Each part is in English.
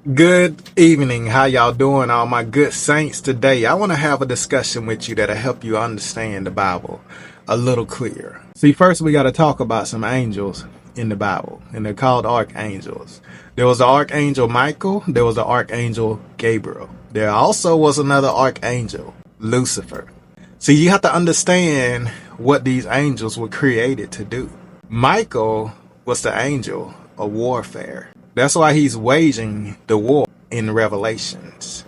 Good evening. How y'all doing, all my good saints? Today, I want to have a discussion with you that'll help you understand the Bible a little clearer. See, first we got to talk about some angels in the Bible, and they're called archangels. There was the archangel Michael. There was the archangel Gabriel. There also was another archangel, Lucifer. See, you have to understand what these angels were created to do. Michael was the angel of warfare. That's why he's waging the war in Revelations.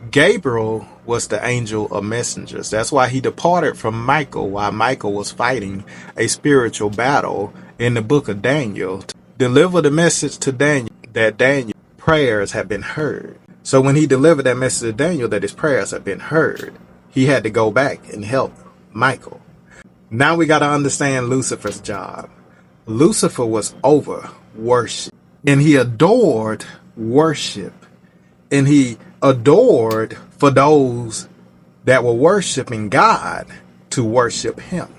Gabriel was the angel of messengers. That's why he departed from Michael while Michael was fighting a spiritual battle in the book of Daniel to deliver the message to Daniel that Daniel's prayers had been heard. So when he delivered that message to Daniel that his prayers had been heard, he had to go back and help Michael. Now we got to understand Lucifer's job. Lucifer was over worship. And he adored worship. And he adored for those that were worshiping God to worship him.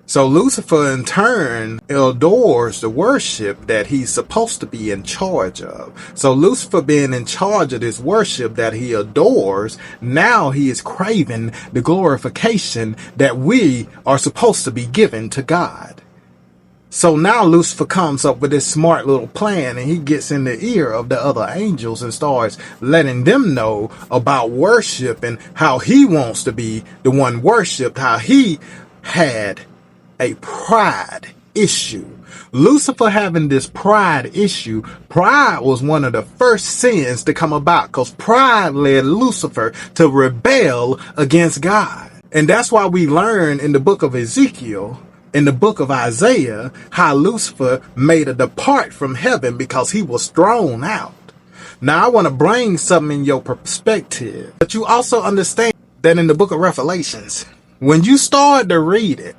So Lucifer in turn adores the worship that he's supposed to be in charge of. So Lucifer being in charge of this worship that he adores, now he is craving the glorification that we are supposed to be given to God. So now Lucifer comes up with this smart little plan, and he gets in the ear of the other angels and starts letting them know about worship and how he wants to be the one worshiped, how he had a pride issue. Lucifer having this pride issue, pride was one of the first sins to come about because pride led Lucifer to rebel against God. And that's why we learn in the book of Ezekiel, in the book of Isaiah, how Lucifer made a depart from heaven because he was thrown out. Now I want to bring something in your perspective, but you also understand that in the book of Revelations, when you start to read it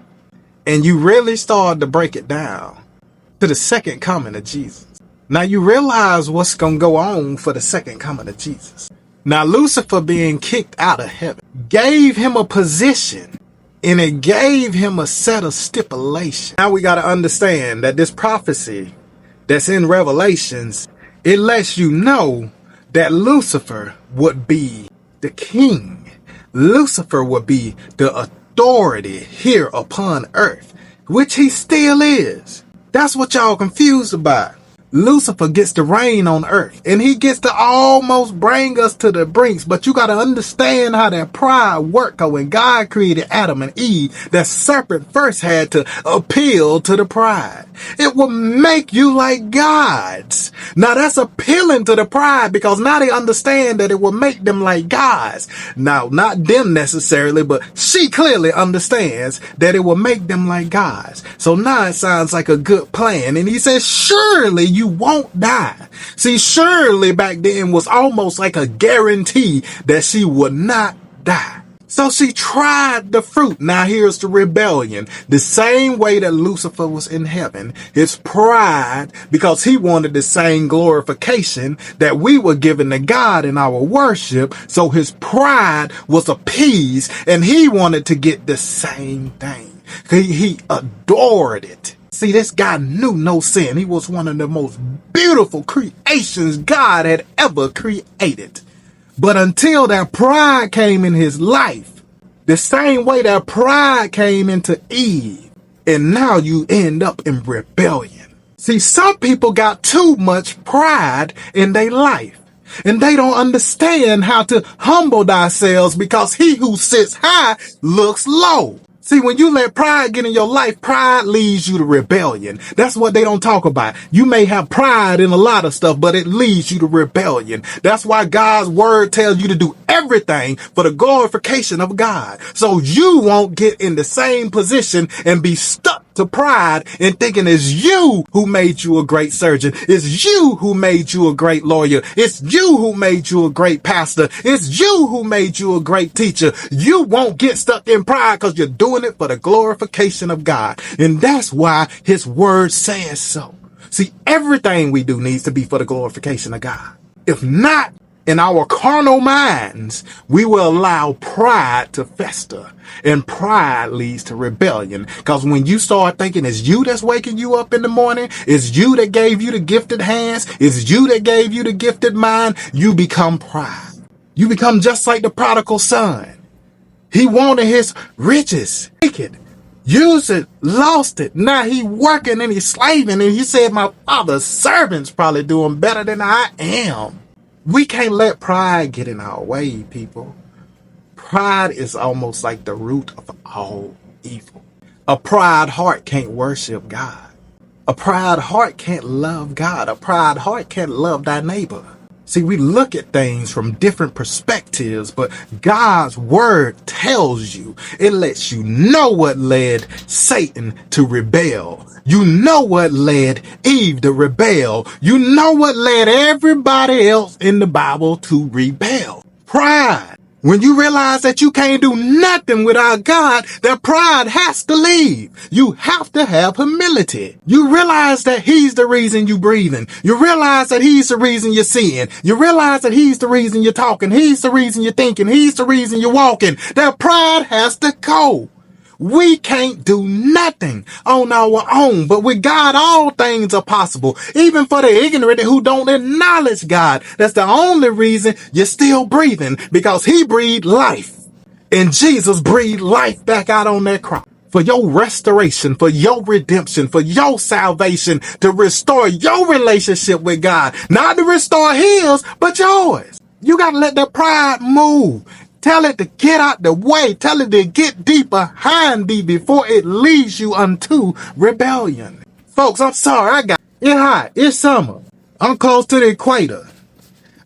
and you really start to break it down to the second coming of Jesus, now you realize what's going to go on for the second coming of Jesus. Now Lucifer being kicked out of heaven gave him a position, and it gave him a set of stipulations. Now we got to understand that this prophecy that's in Revelations, it lets you know that Lucifer would be the king. Lucifer would be the authority here upon earth, which he still is. That's what y'all confused about. Lucifer gets to reign on earth, and he gets to almost bring us to the brinks. But you got to understand how that pride worked. When God created Adam and Eve, that serpent first had to appeal to the pride. It will make you like gods. Now that's appealing to the pride because now they understand that it will make them like gods. Now, not them necessarily, but she clearly understands that it will make them like gods. So now it sounds like a good plan. And he says, surely you won't die. See, surely back then was almost like a guarantee that she would not die. So she tried the fruit. Now here's the rebellion. The same way that Lucifer was in heaven, his pride, because he wanted the same glorification that we were given to God in our worship. So his pride was appeased and he wanted to get the same thing. He adored it. See, this guy knew no sin. He was one of the most beautiful creations God had ever created. But until that pride came in his life, the same way that pride came into Eve, and now you end up in rebellion. See, some people got too much pride in their life, and they don't understand how to humble themselves because he who sits high looks low. See, when you let pride get in your life, pride leads you to rebellion. That's what they don't talk about. You may have pride in a lot of stuff, but it leads you to rebellion. That's why God's word tells you to do everything for the glorification of God. So you won't get in the same position and be stuck to pride and thinking it's you who made you a great surgeon. It's you who made you a great lawyer. It's you who made you a great pastor. It's you who made you a great teacher. You won't get stuck in pride because you're doing it for the glorification of God. And that's why his word says so. See, everything we do needs to be for the glorification of God. If not, In our carnal minds, we will allow pride to fester, and pride leads to rebellion. Because when you start thinking it's you that's waking you up in the morning, it's you that gave you the gifted hands, it's you that gave you the gifted mind, you become pride. You become just like the prodigal son. He wanted his riches, take it, use it, lost it. Now he working and he's slaving, and he said, my father's servants probably doing better than I am. We can't let pride get in our way, people. Pride is almost like the root of all evil. A proud heart can't worship God. A proud heart can't love God. A proud heart can't love thy neighbor. See, we look at things from different perspectives, but God's word tells you, it lets you know what led Satan to rebel. You know what led Eve to rebel. You know what led everybody else in the Bible to rebel. Pride. When you realize that you can't do nothing without God, that pride has to leave. You have to have humility. You realize that he's the reason you're breathing. You realize that he's the reason you're seeing. You realize that he's the reason you're talking. He's the reason you're thinking. He's the reason you're walking. That pride has to go. We can't do nothing on our own, but with God, all things are possible. Even for the ignorant who don't acknowledge God. That's the only reason you're still breathing, because he breathed life, and Jesus breathed life back out on that cross for your restoration, for your redemption, for your salvation, to restore your relationship with God, not to restore his, but yours. You got to let that pride move. Tell it to get out the way. Tell it to get deep behind thee before it leads you unto rebellion. Folks, I'm sorry. It's hot. It's summer. I'm close to the equator.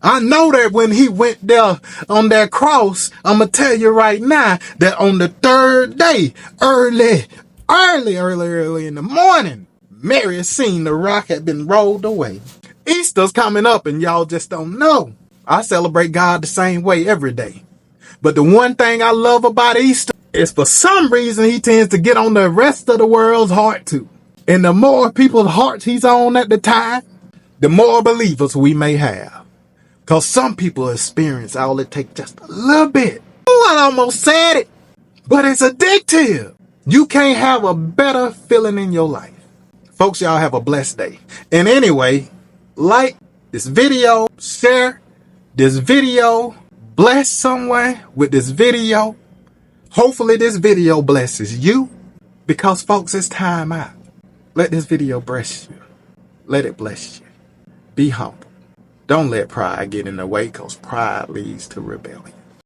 I know that when he went there on that cross, I'm going to tell you right now that on the third day, early in the morning, Mary seen the rock had been rolled away. Easter's coming up and y'all just don't know. I celebrate God the same way every day. But the one thing I love about Easter is for some reason he tends to get on the rest of the world's heart too. And the more people's hearts he's on at the time, the more believers we may have. Because some people experience all it takes just a little bit. Oh, I almost said it. But it's addictive. You can't have a better feeling in your life. Folks, y'all have a blessed day. And anyway, like this video, share this video. Bless someone with this video. Hopefully this video blesses you, because folks, it's time out. Let this video bless you. Let it bless you. Be humble. Don't let pride get in the way, because pride leads to rebellion.